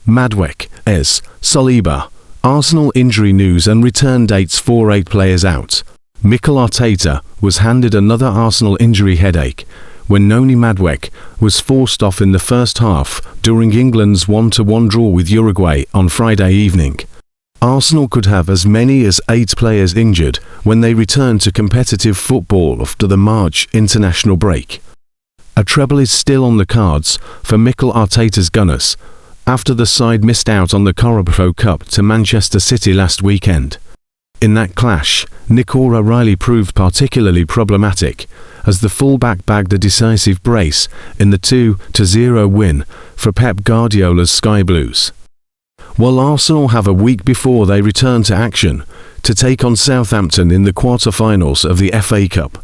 Madueke, Saliba. Arsenal injury news and return dates for 8 players out. Mikel Arteta was handed another Arsenal injury headache when Noni Madueke was forced off in the first half during England's 1-1 draw with Uruguay on Friday evening. Arsenal could have as many as 8 players injured when they return to competitive football after the March international break. A treble is still on the cards for Mikel Arteta's Gunners, after the side missed out on the Carabao Cup to Manchester City last weekend. In that clash, Nico O'Reilly proved particularly problematic, as the fullback bagged a decisive brace in the 2-0 win for Pep Guardiola's Sky Blues. While Arsenal have a week before they return to action to take on Southampton in the quarter-finals of the FA Cup,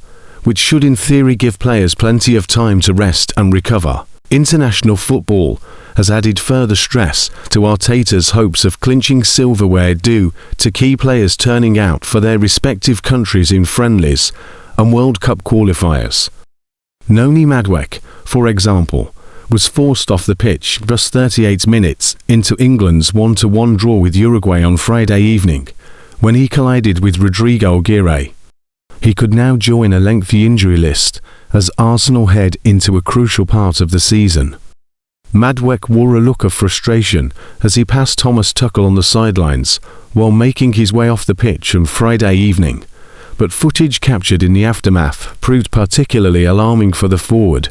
which should in theory give players plenty of time to rest and recover, international football has added further stress to Arteta's hopes of clinching silverware due to key players turning out for their respective countries in friendlies and World Cup qualifiers. Noni Madueke, for example, was forced off the pitch just 38 minutes into England's 1-1 draw with Uruguay on Friday evening, when he collided with Rodrigo Aguirre. He could now join a lengthy injury list as Arsenal head into a crucial part of the season. Madueke wore a look of frustration as he passed Thomas Tuchel on the sidelines while making his way off the pitch on Friday evening, but footage captured in the aftermath proved particularly alarming for the forward.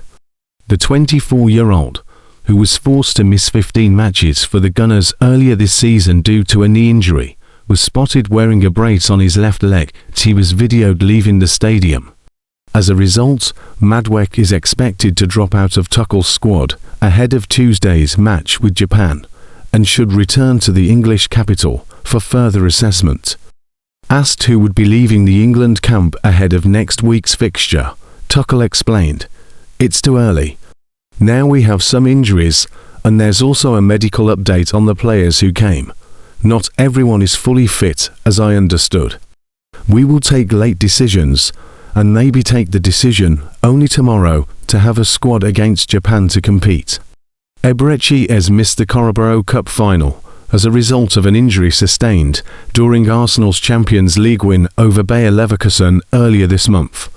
The 24-year-old, who was forced to miss 15 matches for the Gunners earlier this season due to a knee injury, was spotted wearing a brace on his left leg as he was videoed leaving the stadium. As a result, Madueke is expected to drop out of Tuchel's squad ahead of Tuesday's match with Japan, and should return to the English capital for further assessment. Asked who would be leaving the England camp ahead of next week's fixture, Tuchel explained, "It's too early. Now we have some injuries, and there's also a medical update on the players who came. Not everyone is fully fit, as I understood. We will take late decisions, and maybe take the decision only tomorrow to have a squad against Japan to compete." Eberechi has missed the Carabao Cup final as a result of an injury sustained during Arsenal's Champions League win over Bayer Leverkusen earlier this month.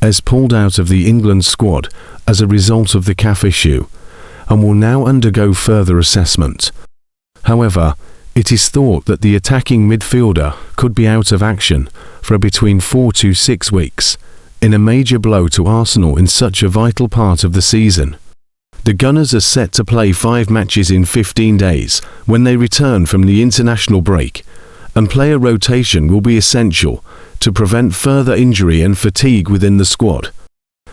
Has pulled out of the England squad as a result of the calf issue and will now undergo further assessment. However, it is thought that the attacking midfielder could be out of action for between 4 to 6 weeks, in a major blow to Arsenal in such a vital part of the season. The Gunners are set to play 5 matches in 15 days when they return from the international break, and player rotation will be essential to prevent further injury and fatigue within the squad.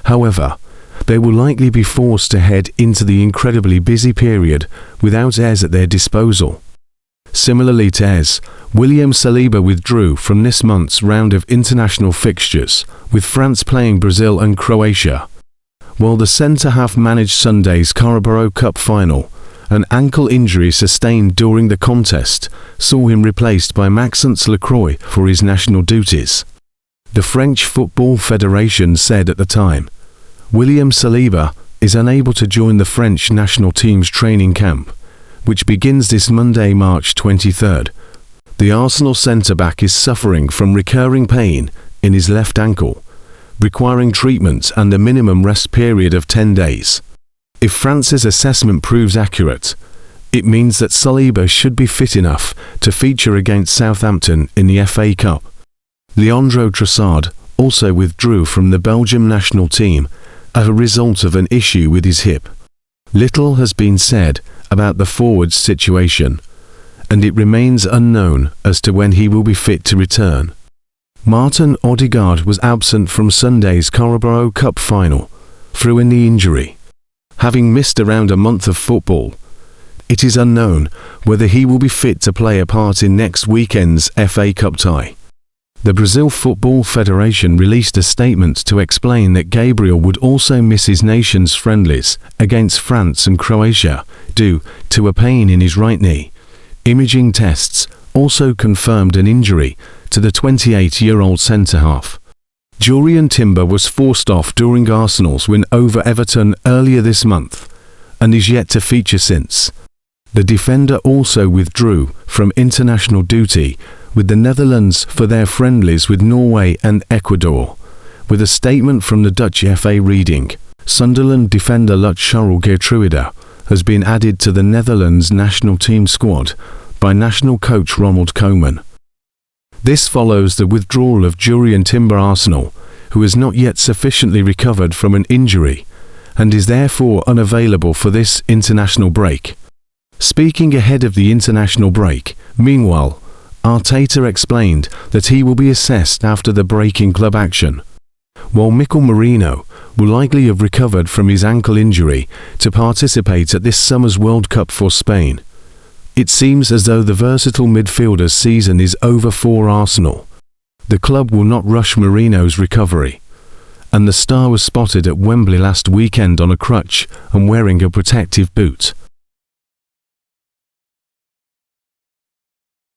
However, they will likely be forced to head into the incredibly busy period without airs at their disposal. Similarly to Ez, William Saliba withdrew from this month's round of international fixtures, with France playing Brazil and Croatia. While the centre-half managed Sunday's Carabao Cup final, an ankle injury sustained during the contest saw him replaced by Maxence Lacroix for his national duties. The French Football Federation said at the time, "William Saliba is unable to join the French national team's training camp, which begins this Monday, March 23rd. The Arsenal centre-back is suffering from recurring pain in his left ankle, requiring treatment and a minimum rest period of 10 days. If France's assessment proves accurate, it means that Saliba should be fit enough to feature against Southampton in the FA Cup." Leandro Trossard also withdrew from the Belgium national team as a result of an issue with his hip. Little has been said about the forward's situation, and it remains unknown as to when he will be fit to return. Martin Odegaard was absent from Sunday's Carabao Cup final through a knee injury. Having missed around a month of football, it is unknown whether he will be fit to play a part in next weekend's FA Cup tie. The Brazil Football Federation released a statement to explain that Gabriel would also miss his nation's friendlies against France and Croatia due to a pain in his right knee. Imaging tests also confirmed an injury to the 28-year-old centre-half. Jurrien Timber was forced off during Arsenal's win over Everton earlier this month, and is yet to feature since. The defender also withdrew from international duty with the Netherlands for their friendlies with Norway and Ecuador, with a statement from the Dutch FA reading, "Sunderland defender Lut Gertruida has been added to the Netherlands national team squad by national coach Ronald Koeman." This follows the withdrawal of Jurrien Timber Arsenal, who has not yet sufficiently recovered from an injury and is therefore unavailable for this international break. Speaking ahead of the international break, meanwhile, Arteta explained that he will be assessed after the break in club action, while Mikel Merino will likely have recovered from his ankle injury to participate at this summer's World Cup for Spain. It seems as though the versatile midfielder's season is over for Arsenal. The club will not rush Merino's recovery, and the star was spotted at Wembley last weekend on a crutch and wearing a protective boot.